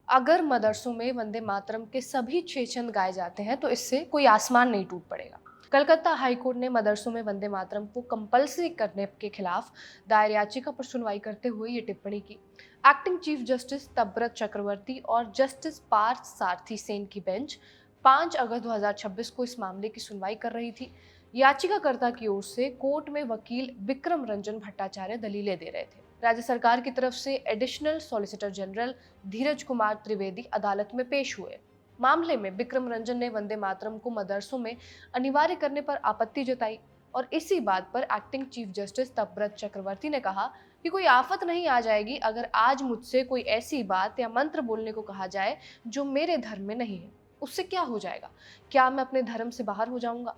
अगर मदरसों में वंदे मातरम के सभी 6 छंद गाए जाते हैं तो इससे कोई आसमान नहीं टूट पड़ेगा। कलकत्ता हाईकोर्ट ने मदरसों में वंदे मातरम को कंपलसरी करने के खिलाफ दायर याचिका पर सुनवाई करते हुए ये टिप्पणी की। एक्टिंग चीफ जस्टिस तब्रत चक्रवर्ती और जस्टिस पार्थ सारथी सेन की बेंच 5 अगस्त 2026 को इस मामले की सुनवाई कर रही थी। याचिकाकर्ता की ओर से कोर्ट में वकील विक्रम रंजन भट्टाचार्य दलीलें दे रहे थे। राज्य सरकार की तरफ से एडिशनल सॉलिसिटर जनरल धीरज कुमार त्रिवेदी अदालत में पेश हुए। मामले में विक्रम रंजन ने वंदे मातरम को मदरसों में अनिवार्य करने पर आपत्ति जताई और इसी बात पर एक्टिंग चीफ जस्टिस तब्रत चक्रवर्ती ने कहा कि कोई आफत नहीं आ जाएगी अगर आज मुझसे कोई ऐसी बात या मंत्र बोलने को कहा जाए जो मेरे धर्म में नहीं है। उससे क्या हो जाएगा? क्या मैं अपने धर्म से बाहर हो जाऊंगा?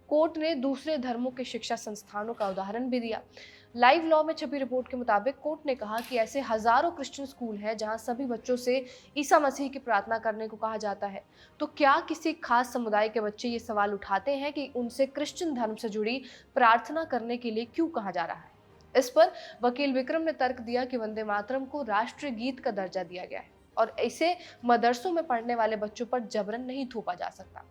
कोर्ट ने दूसरे धर्मों के शिक्षा संस्थानों का उदाहरण भी दिया। लाइव लॉ में छपी रिपोर्ट के मुताबिक कोर्ट ने कहा कि ऐसे हजारों क्रिश्चियन स्कूल हैं जहां सभी बच्चों से ईसा मसीह की प्रार्थना करने को कहा जाता है। तो क्या किसी खास समुदाय के बच्चे ये सवाल उठाते हैं कि उनसे क्रिश्चियन धर्म से जुड़ी प्रार्थना करने के लिए क्यों कहा जा रहा है? इस पर वकील विक्रम ने तर्क दिया कि वंदे मातरम को राष्ट्रीय गीत का दर्जा दिया गया है और इसे मदरसों में पढ़ने वाले बच्चों पर जबरन नहीं थोपा जा सकता।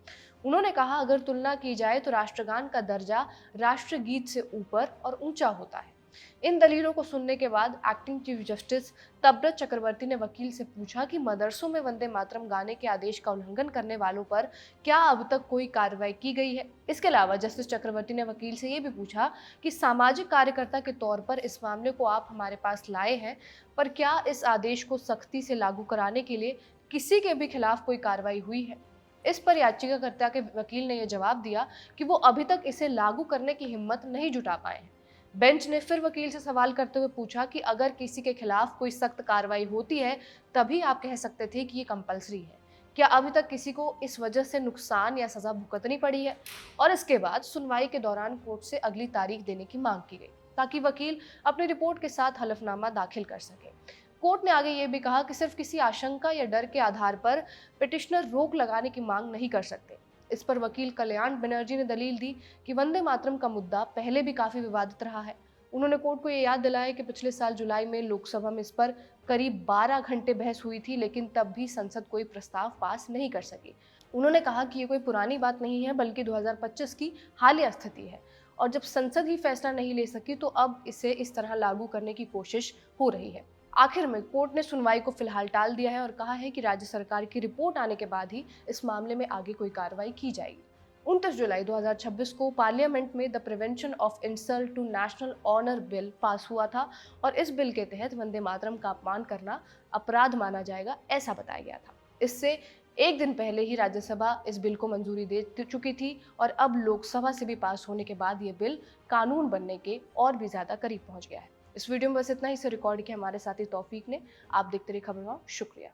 उन्होंने कहा, अगर तुलना की जाए तो राष्ट्रगान का दर्जा राष्ट्रीय गीत से ऊपर और ऊंचा होता है। इन दलीलों को सुनने के बाद एक्टिंग चीफ जस्टिस तब्रत चक्रवर्ती ने वकील से पूछा कि मदरसों में वंदे मातरम गाने के आदेश का उल्लंघन करने वालों पर क्या अब तक कोई कार्रवाई की गई है। इसके अलावा जस्टिस चक्रवर्ती ने वकील से ये भी पूछा कि सामाजिक कार्यकर्ता के तौर पर इस मामले को आप हमारे पास लाए हैं, पर क्या इस आदेश को सख्ती से लागू कराने के लिए किसी के भी खिलाफ कोई कार्रवाई हुई है? इस पर याचिकाकर्ता के वकील ने यह जवाब दिया कि वो अभी तक इसे लागू करने की हिम्मत नहीं जुटा पाए हैं। बेंच ने फिर वकील से सवाल करते हुए पूछा कि अगर किसी के खिलाफ कोई सख्त कार्रवाई होती है तभी आप कह सकते थे कि ये कंपलसरी है। क्या अभी तक किसी को इस वजह से नुकसान या सजा भुगतनी पड़ी है? और इसके बाद सुनवाई के दौरान कोर्ट से अगली तारीख देने की मांग की गई ताकि वकील अपनी रिपोर्ट के साथ हलफनामा दाखिल कर सके। कोर्ट ने आगे ये भी कहा कि सिर्फ किसी आशंका या डर के आधार पर पिटिशनर रोक लगाने की मांग नहीं कर सकते। इस पर वकील कल्याण बनर्जी ने दलील दी कि वंदे मातरम का मुद्दा पहले भी काफी विवादित रहा है। उन्होंने कोर्ट को यह याद दिलाया कि पिछले साल जुलाई में लोकसभा में इस पर करीब 12 घंटे बहस हुई थी, लेकिन तब भी संसद कोई प्रस्ताव पास नहीं कर सकी। उन्होंने कहा कि ये कोई पुरानी बात नहीं है बल्कि 2025 की हालिया स्थिति है और जब संसद ही फैसला नहीं ले सकी तो अब इसे इस तरह लागू करने की कोशिश हो रही है। आखिर में कोर्ट ने सुनवाई को फिलहाल टाल दिया है और कहा है कि राज्य सरकार की रिपोर्ट आने के बाद ही इस मामले में आगे कोई कार्रवाई की जाएगी। 29 जुलाई 2026 को पार्लियामेंट में the prevention of insult to national honour bill pass हुआ था और इस बिल के तहत वंदे मातरम का अपमान करना अपराध माना जाएगा, ऐसा बताया गया था। इससे एक दिन पहले ही राज्यसभा इस बिल को मंजूरी दे चुकी थी और अब लोकसभा से भी पास होने के बाद ये बिल कानून बनने के और भी ज्यादा करीब पहुंच गया है। इस वीडियो में बस इतना ही से रिकॉर्ड किया हमारे साथी तौफीक ने। आप देखते रहिए खबरनामा। शुक्रिया।